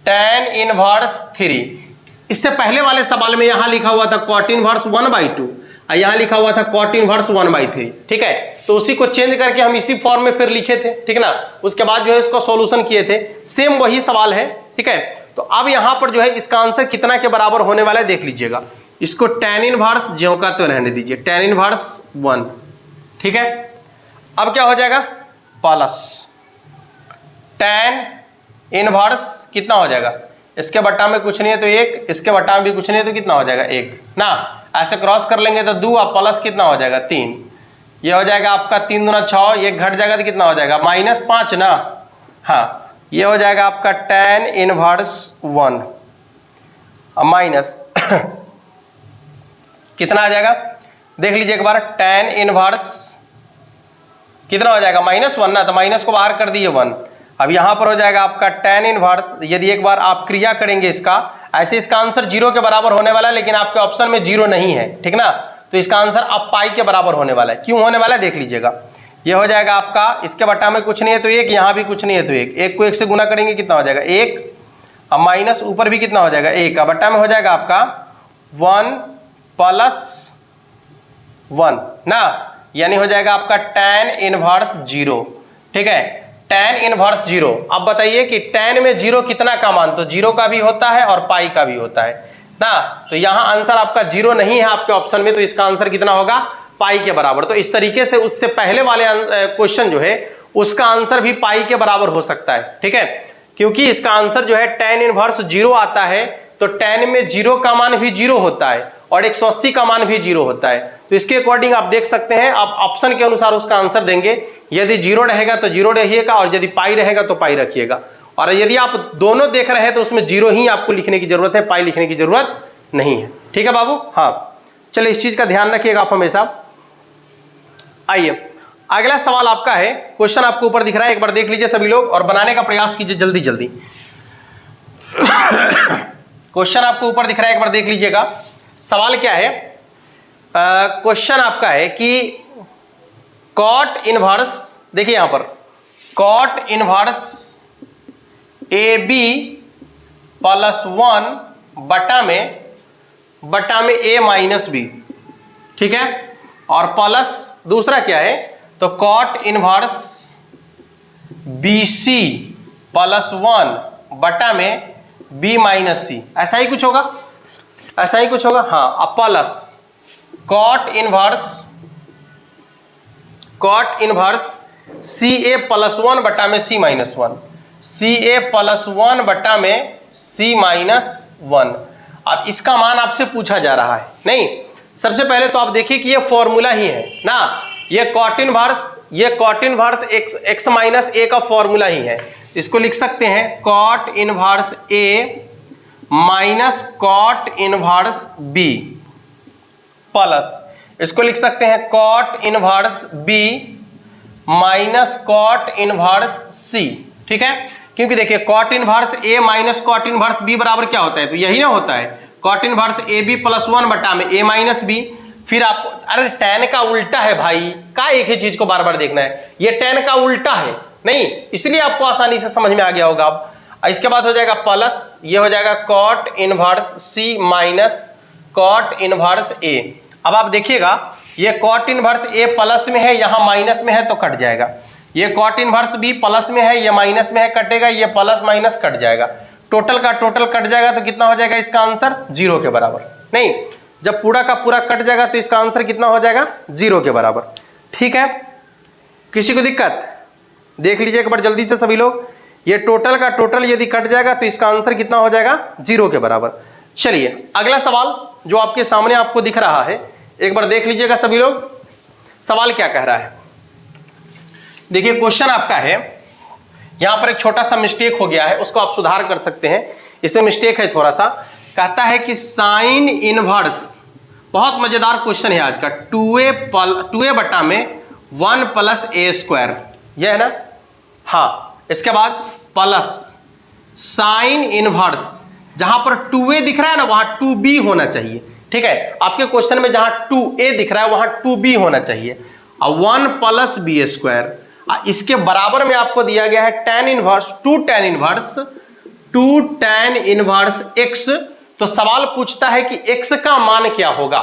tan inverse 3। इससे पहले वाले सवाल में यहां लिखा हुआ था cot इनवर्स 1/2, यहां लिखा हुआ था cot इनवर्स 1/3। ठीक है, तो उसी को चेंज करके हम इसी फॉर्म में फिर लिखे थे, ठीक ना। उसके बाद जो है इसको सॉल्यूशन किए थे, सेम वही सवाल है। ठीक है, तो अब यहां पर जो है इसका आंसर कितना के बराबर होने वाला है देख लीजिएगा। इसको tan इनवर्स ज्यों का तो रहने दीजिए, tan इनवर्स 1। ठीक है, अब क्या हो जाएगा प्लस tan इनवर्स कितना हो जाएगा, इसके बट्टा में कुछ नहीं है तो 1, इसके बट्टा में भी कुछ नहीं है तो कितना हो जाएगा 1 ना। ऐसे क्रॉस कर लेंगे तो 2 और प्लस कितना हो जाएगा 3, ये हो जाएगा आपका 3 दूना 6, ये घट जाएगा तो कितना हो जाएगा -5 ना। हाँ, ये हो जाएगा आपका tan इनवर्स 1 माइनस कितना आ जाएगा देख लीजिए एक बार, tan इनवर्स कितना हो जाएगा -1 ना, तो माइनस को बाहर कर दिए 1। अब यहां पर हो जाएगा आपका tan इनवर्स, यदि एक बार आप क्रिया करेंगे इसका, ऐसे इसका आंसर 0 के बराबर होने वाला है, लेकिन आपके ऑप्शन में 0 नहीं है, ठीक ना, तो इसका आंसर अब पाई के बराबर होने वाला है। क्यों होने वाला है देख लीजिएगा, ये हो जाएगा आपका, इसके बटा में कुछ नहीं है तो 1, यहां भी कुछ नहीं है तो 1 को 1 से गुना करेंगे कितना हो जाएगा 1, अब माइनस ऊपर भी कितना हो जाएगा 1 का बटा में हो जाएगा आपका 1 + 1 ना, यानी हो जाएगा आपका tan इनवर्स 0, ठीक है, tan इनवर्स 0। अब बताइए कि tan में 0 कितना का मान, तो 0 का भी होता है और पाई का भी होता है ना, तो यहां आंसर आपका 0 नहीं है आपके ऑप्शन में, तो इसका आंसर कितना होगा पाई के बराबर। तो इस तरीके से उससे पहले वाले क्वेश्चन जो है उसका आंसर भी पाई के बराबर हो सकता है, ठीक है, क्योंकि इसका आंसर जो है tan इनवर्स 0 आता है, तो tan में 0 का मान भी 0 होता है और 180 का मान भी 0 होता है, तो इसके अकॉर्डिंग आप देख सकते हैं, आप ऑप्शन के अनुसार उसका आंसर देंगे। यदि 0 रहेगा तो 0 रखिएगा, और यदि पाई रहेगा तो पाई रखिएगा, और यदि आप दोनों देख रहे हैं तो उसमें 0 ही आपको लिखने की जरूरत है, पाई लिखने की जरूरत नहीं है, ठीक है बाबू। हाँ, चलिए इस चीज का ध्यान रखिएगा आप हमेशा। आइए अगला सवाल आपका है, क्वेश्चन आपको ऊपर दिख रहा है, एक बार देख लीजिए सभी लोग और बनाने का प्रयास कीजिए जल्दी जल्दी। क्वेश्चन आपको ऊपर दिख रहा है, एक बार देख लीजिएगा। सवाल क्या है, क्वेश्चन आपका है कि cot इनवर्स, देखिए यहां पर cot इनवर्स AB + 1 बटा में A - B, ठीक है, और प्लस दूसरा क्या है, तो cot इनवर्स BC + 1 बटा में B - C, ऐसा ही कुछ होगा, ऐसा ही कुछ होगा। हाँ, अब प्लस cot इनवर्स CA + 1 बटा में C - 1, CA + 1 बटा में C - 1। अब इसका मान आपसे पूछा जा रहा है, नहीं, सबसे पहले तो आप देखिए कि ये फॉर्मूला ही है ना, ये cot इनवर्स x - a का फॉर्मूला ही है। इसको लिख सकते हैं cot inverse A minus cot inverse B plus, इसको लिख सकते हैं cot inverse B minus cot inverse C, ठीक है, क्योंकि देखिए cot inverse A minus cot inverse B बराबर क्या होता है, तो यही ना होता है, cot इनवर्स AB + 1 बटा में A - B। फिर आपको, अरे tan का उल्टा है भाई, का एक ही चीज को बार बार देखना है, ये tan का उल्टा है, नहीं, इसलिए आपको आसानी से समझ में आ गया होगा। अब इसके बाद हो जाएगा प्लस, ये हो जाएगा cot inverse C minus cot inverse A। अब आप देखिएगा ये cot इनवर्स A प्लस में है, यहां माइनस में है तो कट जाएगा, ये cot इनवर्स B प्लस में है, ये माइनस में है, कटेगा, ये प्लस माइनस कट जाएगा, टोटल का टोटल कट जाएगा, तो कितना हो जाएगा इसका आंसर 0 के बराबर। नहीं, जब पूरा का पूरा कट जाएगा तो इसका आंसर कितना हो जाएगा 0 के बराबर, ठीक है। किसी को दिक्कत, देख लीजिए एक बार जल्दी से सभी लोग, ये टोटल का टोटल यदि कट जाएगा तो इसका आंसर कितना हो जाएगा 0 के बराबर। चलिए अगला सवाल जो आपके सामने आपको दिख रहा है, एक बार देख लीजिएगा सभी लोग, सवाल क्या कह रहा है। देखिए क्वेश्चन आपका है, यहां पर एक छोटा सा मिस्टेक हो गया है, उसको आप सुधार कर सकते हैं, इसमें मिस्टेक है थोड़ा सा, कहता है कि साइन इनवर्स, बहुत मजेदार क्वेश्चन है आज का, 2a बटा में 1 + a², यह है ना। हाँ, इसके बाद प्लस साइन इनवर्स, जहां पर 2a दिख रहा है ना वहां 2b होना चाहिए, ठीक है, आपके क्वेश्चन में जहां 2a दिख रहा है वहां 2b होना चाहिए, और 1 + b², इसके बराबर में आपको दिया गया है tan inverse 2 tan inverse x। तो सवाल पूछता है कि x का मान क्या होगा,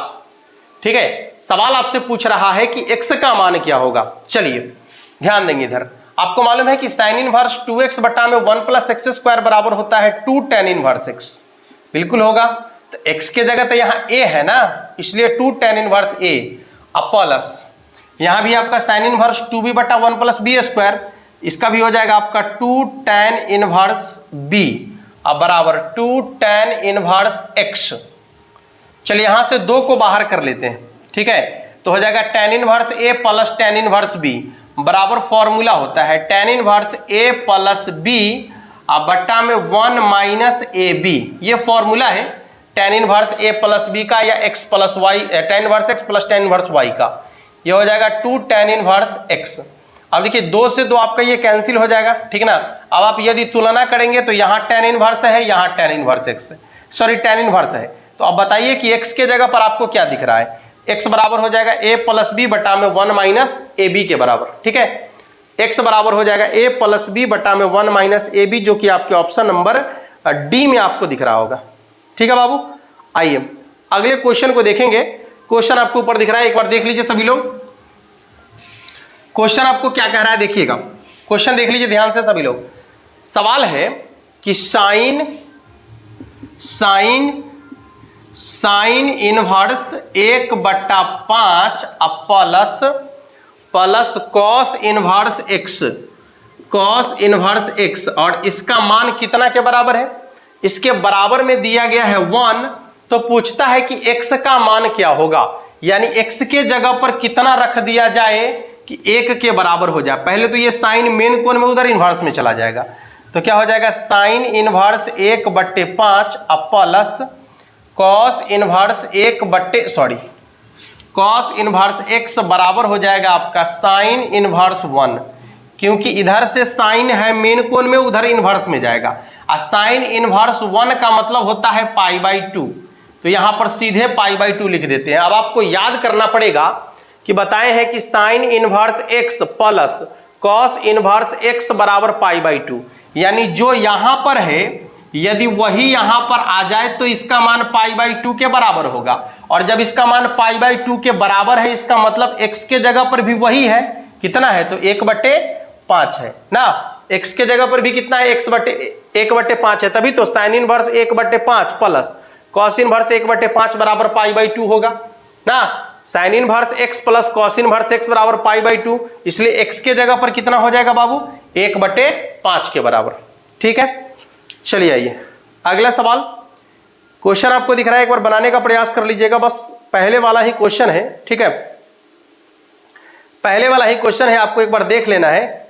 ठीक है, सवाल आपसे पूछ रहा है कि x का मान क्या होगा। चलिए ध्यान देंगे इधर, आपको मालूम है कि साइन इनवर्स 2x बटा में 1 + x² बराबर होता है 2 tan इनवर्स x, बिल्कुल होगा, तो x के जगह तो यहाँ a है ना, इसलिए 2 tan इनवर्स a, अब प्लस यहां भी आपका साइन इनवर्स 2b बटा 1 + b², इसका भी हो जाएगा आपका 2 tan इनवर्स b, अब बराबर 2 tan इनवर्स x। चलिए यहां से 2 को बाहर कर लेते हैं, ठीक है, तो हो जाएगा tan inverse a plus tan inverse b बराबर फॉर्मूला होता है tan inverse a plus b बट्टा में 1 माइनस ए बी। ये फॉर्मूला है tan inverse a plus b का या x plus Y, tan inverse x plus tan inverse y का। ये हो जाएगा 2 tan इनवर्स x। अब देखिए 2 से 2 आपका ये कैंसिल हो जाएगा, ठीक ना। अब आप यदि तुलना करेंगे तो यहाँ tan इनवर्स है, यहाँ tan inverse x, sorry tan inverse है। तो अब बताइए कि x के जगह पर आपको क्या दिख रहा है। x बराबर हो जाएगा a प्लस बी बटा में 1 माइनस ए बी के बराबर, ठीक है। x बराबर हो जाएगा a प्लस बी बटा में 1 माइनस ए बी, जो कि आपके ऑप्शन नंबर डी में आपको दिख रहा होगा, ठीक है बाबू। आइए अगले क्वेश्चन को देखेंगे। क्वेश्चन आपको ऊपर दिख रहा है, एक बार देख लीजिए सभी लोग। क्वेश्चन आपको क्या कह रहा है देखिएगा, क्वेश्चन देख लीजिए ध्यान से सभी लोग। सवाल है कि sine inverse 1/5 plus cos inverse x और इसका मान कितना के बराबर है। इसके बराबर में दिया गया है 1, तो पूछता है कि x का मान क्या होगा, यानी x के जगह पर कितना रख दिया जाए कि 1 के बराबर हो जाए। पहले तो ये साइन मेन कोण में उधर इनवर्स में चला जाएगा, तो क्या हो जाएगा sine inverse 1/5 plus cos inverse x बराबर हो जाएगा आपका साइन इनवर्स 1, क्योंकि इधर से साइन है मेन कोण में, उधर इनवर्स में जाएगा। और साइन इनवर्स 1 का मतलब होता है π/2, तो यहां पर सीधे π/2 लिख देते हैं। अब आपको याद करना पड़ेगा कि बताए हैं कि sign inverse x plus cos inverse x बराबर π/2, यानी जो यहां पर है यदि वही यहां पर आ जाए तो इसका मान π/2 के बराबर होगा। और जब इसका मान π/2 के बराबर है, इसका मतलब x के जगह पर भी वही है, कितना है तो 1/5 है ना। x के जगह पर भी कितना है 1/5 है, तभी तो sine inverse 1/5 plus cos inverse 1/5 बराबर π/2 होगा ना। Sign inverse x plus cos inverse x बराबर π/2, इसलिए x के जगह पर कितना हो जाएगा बाबू 1/5 के बराबर, ठीक है। चलिए आइए अगला सवाल। क्वेश्चन आपको दिख रहा है, एक बार बनाने का प्रयास कर लीजिएगा, बस पहले वाला ही क्वेश्चन है, ठीक है। पहले वाला ही क्वेश्चन है, आपको एक बार देख लेना है।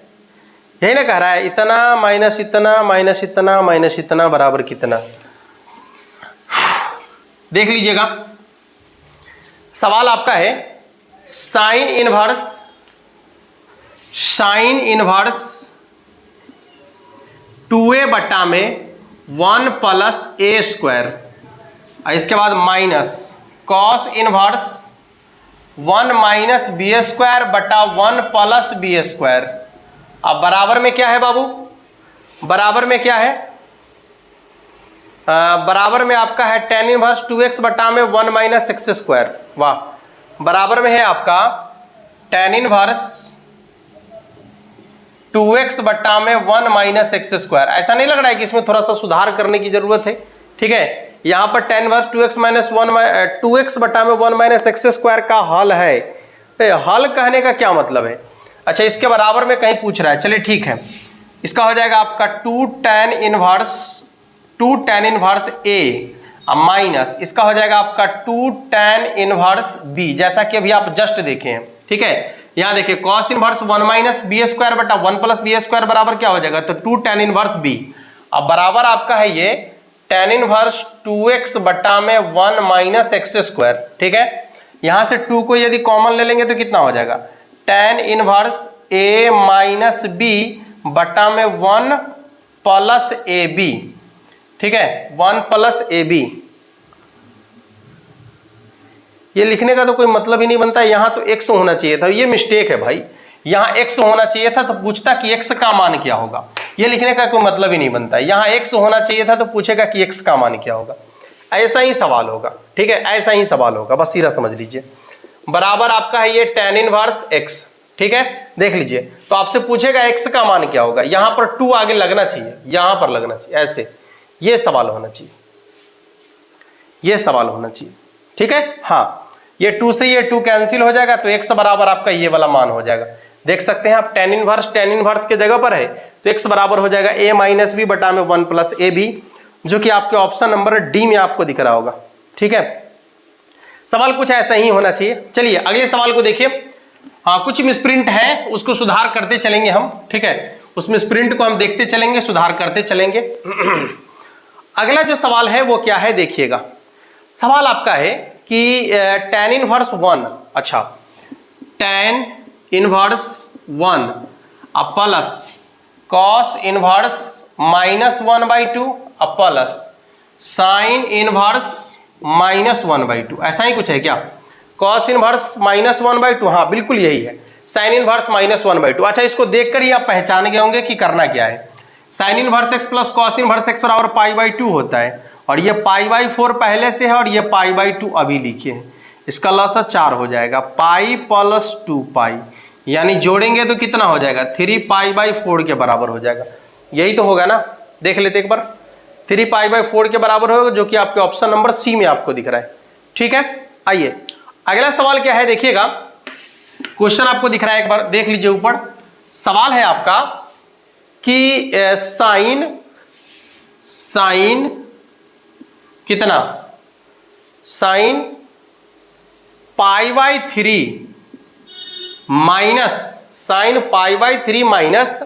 यही ना कह रहा है इतना माइनस इतना माइनस इतना माइनस इतना बराबर कितना, देख लीजिएगा। सवाल आपका है साइन इनवर्स 2a बटा में 1 प्लस ए स्क्वायर, इसके बाद minus cos inverse 1 minus B square बटा 1 प्लस बी स्क्वायर। अब बराबर में क्या है बाबू, बराबर में क्या है, बराबर में आपका है tan इनवर्स 2x बटा में 1 माइनस एक्स स्क्वायर। वाह, बराबर में है आपका tan इनवर्स 2x बटा में 1 माइनस एक्स स्क्वायर। ऐसा नहीं लग रहा है कि इसमें थोड़ा सा सुधार करने की जरूरत है, ठीक है। यहां पर tan inverse 2x minus 2x बटा में 1 माइनस एक्स स्क्वायर का हल है। हल कहने का क्या मतलब है, अच्छा इसके बराबर में कहीं पूछ रहा है, चलिए ठीक है। इसका हो जाएगा आपका 2 tan इनवर्स a माइनस इसका हो जाएगा आपका 2 tan इनवर्स b, जैसा कि अभी आप जस्ट देखे हैं, ठीक है। यहां देखिए cos inverse 1 minus B square बटा 1 प्लस बी स्क्वायर बराबर क्या हो जाएगा तो 2 tan इनवर्स b। अब बराबर आपका है ये tan इनवर्स 2x बटा में 1 माइनस एक्स स्क्वायर, ठीक है। यहां से 2 को यदि कॉमन ले लेंगे तो कितना हो जाएगा tan inverse a minus b बटा में 1 प्लस ए बी, ठीक है, 1 प्लस ए बी। ये लिखने का तो कोई मतलब ही नहीं बनता, यहां तो x होना चाहिए था, ये मिस्टेक है भाई। यहां x होना चाहिए था तो पूछता कि x का मान क्या होगा, ये लिखने का कोई मतलब ही नहीं बनता। यहां x होना चाहिए था तो पूछेगा कि x का मान क्या होगा। ऐसा ही सवाल होगा, ठीक है, ऐसा ही सवाल होगा, बस सीधा समझ लीजिए। बराबर आपका है ये tan इनवर्स x, ठीक है। देख लीजिए तो आपसे पूछेगा x का मान क्या होगा, यहां पर 2 आगे लगना चाहिए, यहां पर लगना चाहिए, ऐसे ये सवाल होना चाहिए, ये सवाल होना चाहिए, ठीक है। हाँ, ये 2 से ये 2 कैंसिल हो जाएगा तो x बराबर आपका ये वाला मान हो जाएगा। देख सकते हैं आप tan इनवर्स के जगह पर है तो x बराबर हो जाएगा a माइनस बी बटा में 1 प्लस ए बी, जो कि आपके ऑप्शन नंबर डी में आपको दिख रहा होगा, ठीक है। सवाल कुछ ऐसा ही होना चाहिए। चलिए अगले सवाल को देखिए। हाँ, कुछ मिसप्रिंट है, उसको सुधार करते चलेंगे हम, ठीक है, उस मिसप्रिंट को हम देखते चलेंगे, सुधार करते चलेंगे। अगला जो सवाल है वो क्या है देखिएगा। सवाल आपका है कि tan इनवर्स 1, अच्छा tan inverse 1 plus cos inverse -1/2 plus sin inverse -1/2, ऐसा ही कुछ है क्या? cos इनवर्स -1/2, हाँ बिल्कुल यही है, sin इनवर्स -1/2। अच्छा, इसको देखकर ही आप पहचान गए होंगे कि करना क्या है। sin inverse x plus cos inverse x बराबर π/2 होता है, और ये π/4 पहले से है और ये π/2 अभी लिखे हैं। इसका लॉस 4 हो जाएगा, पाई प्लस 2π, यानी जोड़ेंगे तो कितना हो जाएगा? 3π/4 के बराबर हो जाएगा। यही तो होगा ना, देख लेते एक बार। 3π/4 के बराबर होगा, जो कि आपके ऑप्शन नंबर सी में आपको दिख रहा है। ठीक है, आइए अगला सवाल क्या है देखिएगा। क्वेश्चन आपको दिख रहा है, एक बार देख लीजिए ऊपर। सवाल है आपका कि साइन कितना, sine π/3 minus sine π/3 minus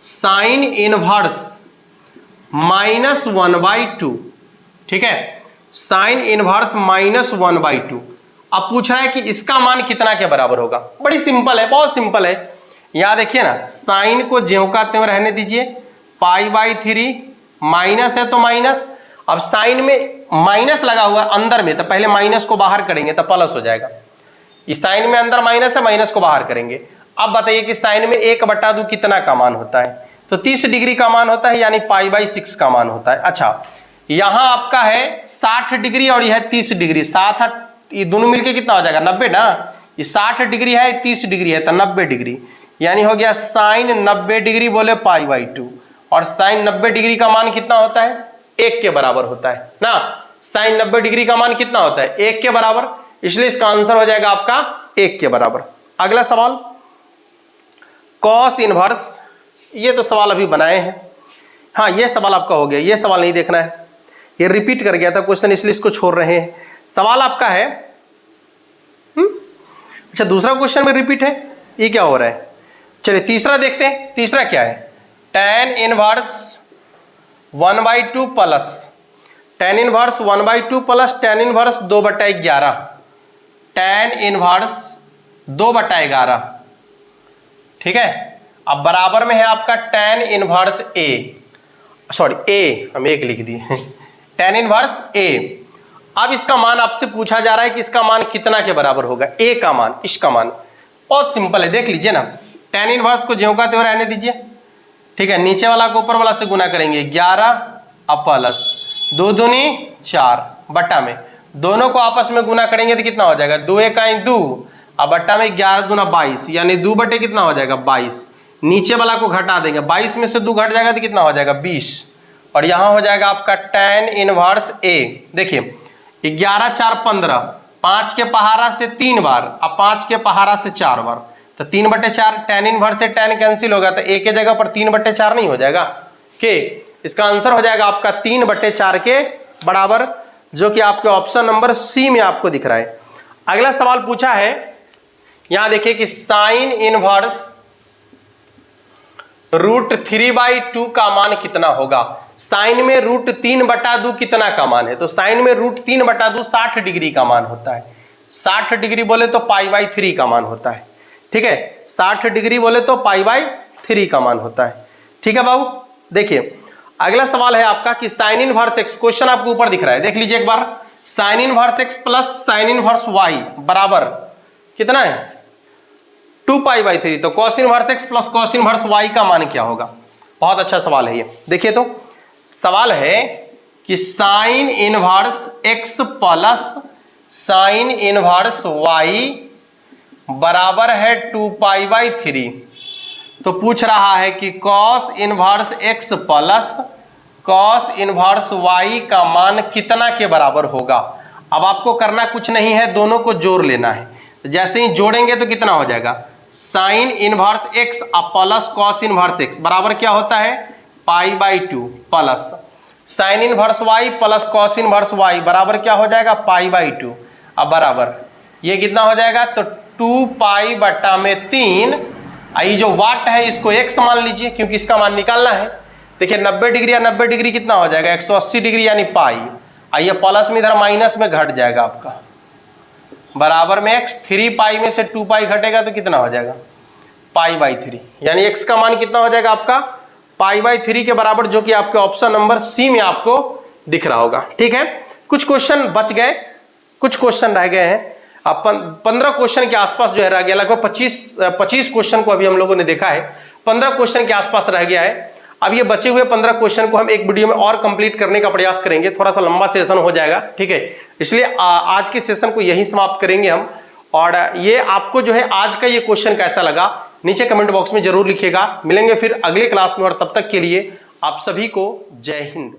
sine inverse -1/2, ठीक है, साइन इनवर्स -1/2। अब पूछ रहा है कि इसका मान कितना के बराबर होगा। बड़ी सिंपल है, बहुत सिंपल है। यहां देखिए ना, साइन को ज्यों का त्यों रहने दीजिए, π/3 माइनस है तो माइनस, अब साइन में माइनस लगा हुआ अंदर में, तो पहले माइनस को बाहर करेंगे तो प्लस हो जाएगा। इस साइन में अंदर माइनस है, माइनस को बाहर करेंगे। अब बताइए कि साइन में 1/2 कितना का मान होता है? तो 30 डिग्री का मान होता है, यानी π/6 का मान होता है। अच्छा, यहां आपका है 60 डिग्री और यह 30 डिग्री, 7 ये दोनों मिलके कितना हो जाएगा? 90 ना। ये 60 डिग्री है, 30 डिग्री है, तो 90 डिग्री, यानी हो गया साइन 90 डिग्री बोले π/2, और साइन 90 डिग्री का मान कितना होता है? 1 के बराबर होता है ना। साइन 90 डिग्री का मान कितना होता है? 1 के बराबर, इसलिए इसका आंसर हो जाएगा आपका 1 के बराबर। अगला सवाल, कॉस इनवर्स, ये तो सवाल अभी बनाए हैं। हाँ, ये सवाल आपका हो गया, ये सवाल नहीं देखना है, ये रिपीट कर गया था क्वेश्चन, इसलिए इसको छोड़ रहे हैं। सवाल आपका है अच्छा, दूसरा क्वेश्चन में रिपीट है, ये क्या हो रहा है? चलिए तीसरा देखते हैं। तीसरा क्या है? tan inverse 1/2 plus tan inverse 1/2 plus tan inverse 2/11, tan inverse 2/11, ठीक है। अब बराबर में है आपका tan inverse a, sorry a हम 1 लिख दिए tan इनवर्स a। अब इसका मान आपसे पूछा जा रहा है कि इसका मान कितना के बराबर होगा? a का मान, इसका मान बहुत सिंपल है, देख लीजिए ना। tan इनवर्स को ज्यों का त्यों रहने दीजिए, ठीक है, नीचे वाला को ऊपर वाला से गुना करेंगे, 11 अब प्लस 2 दूनी 4 बट्टा में, दोनों को आपस में गुना करेंगे तो कितना हो जाएगा? 2 1 2, अब बट्टा में 11 दूना 22, यानी 2 बटे कितना हो जाएगा? 22। नीचे वाला को घटा देंगे, 22 में से 2 घट जाएगा तो कितना हो जाएगा? 20, और यहां हो जाएगा आपका tan इनवर्स a। देखिए 11 4 15, 5 के पहाड़ा से 3 बार, अब 5 के पहाड़ा से 4 बार, तो 3/4, tan इनवर्स से tan कैंसिल होगा, तो a के जगह पर 3/4 नहीं हो जाएगा के? इसका आंसर हो जाएगा आपका 3/4 के बराबर, जो कि आपके ऑप्शन नंबर सी में आपको दिख रहा है। अगला सवाल पूछा है, यहां देखिए कि साइन इनवर्स √3/2 का मान कितना होगा? साइन में √3/2 कितना का मान है? तो साइन में √3/2 60 डिग्री का मान होता है। 60 डिग्री बोले तो π/3 का मान होता है, ठीक है, 60 डिग्री बोले तो π/3 का मान होता है। ठीक है बाबू, देखिए अगला सवाल है आपका कि साइन इनवर्स x, क्वेश्चन आपको ऊपर दिख रहा है, देख लीजिए एक बार। Sine inverse x plus sine inverse y बराबर कितना है? 2π/3, तो cos inverse x plus cos inverse y का मान क्या होगा? बहुत अच्छा सवाल है ये। देखिए तो सवाल है कि sign inverse x plus sine inverse y बराबर है 2π/3, तो पूछ रहा है कि cos inverse x plus cos inverse y का मान कितना के बराबर होगा? अब आपको करना कुछ नहीं है, दोनों को जोड़ लेना है। तो जैसे ही जोड़ेंगे तो कितना हो जाएगा? Sine inverse x plus cos inverse x बराबर क्या होता है? π/2 plus sine inverse y plus cos inverse y बराबर क्या हो जाएगा? π/2। अब बराबर ये कितना हो जाएगा, तो 2 पाई बटा में 3, ये जो वाट है इसको x मान लीजिए क्योंकि इसका मान निकालना है। देखिए 90 डिग्री या 90 डिग्री कितना हो जाएगा, 180 डिग्री यानी पाई। आइए प्लस में इधर माइनस में घट जाएगा आपका, बराबर में x, 3 पाई में से 2 पाई घटेगा तो कितना हो जाएगा, पाई बाई 3, यानी x का मान कितना हो जाएगा आपका, पाई बाई 3 के बराबर, जो कि आपके ऑप्शन नंबर सी में आपको दिख रहा होगा। ठीक है, कुछ क्वेश्चन बच गए, कुछ क्वेश्चन रह गए हैं। अब 15 क्वेश्चन के आसपास जो है रह गया, लगभग 25 क्वेश्चन को अभी हम लोगों ने देखा है, 15 क्वेश्चन के आसपास रह गया है। अब ये बचे हुए 15 क्वेश्चन को हम एक वीडियो में और कंप्लीट करने का प्रयास करेंगे, थोड़ा सा लंबा सेशन हो जाएगा। ठीक है, इसलिए आज के सेशन को यही समाप्त करेंगे हम। और ये आपको जो है आज का ये क्वेश्चन कैसा लगा नीचे कमेंट बॉक्स में जरूर लिखिएगा। मिलेंगे फिर अगले क्लास में, और तब तक के लिए आप सभी को जय हिंद।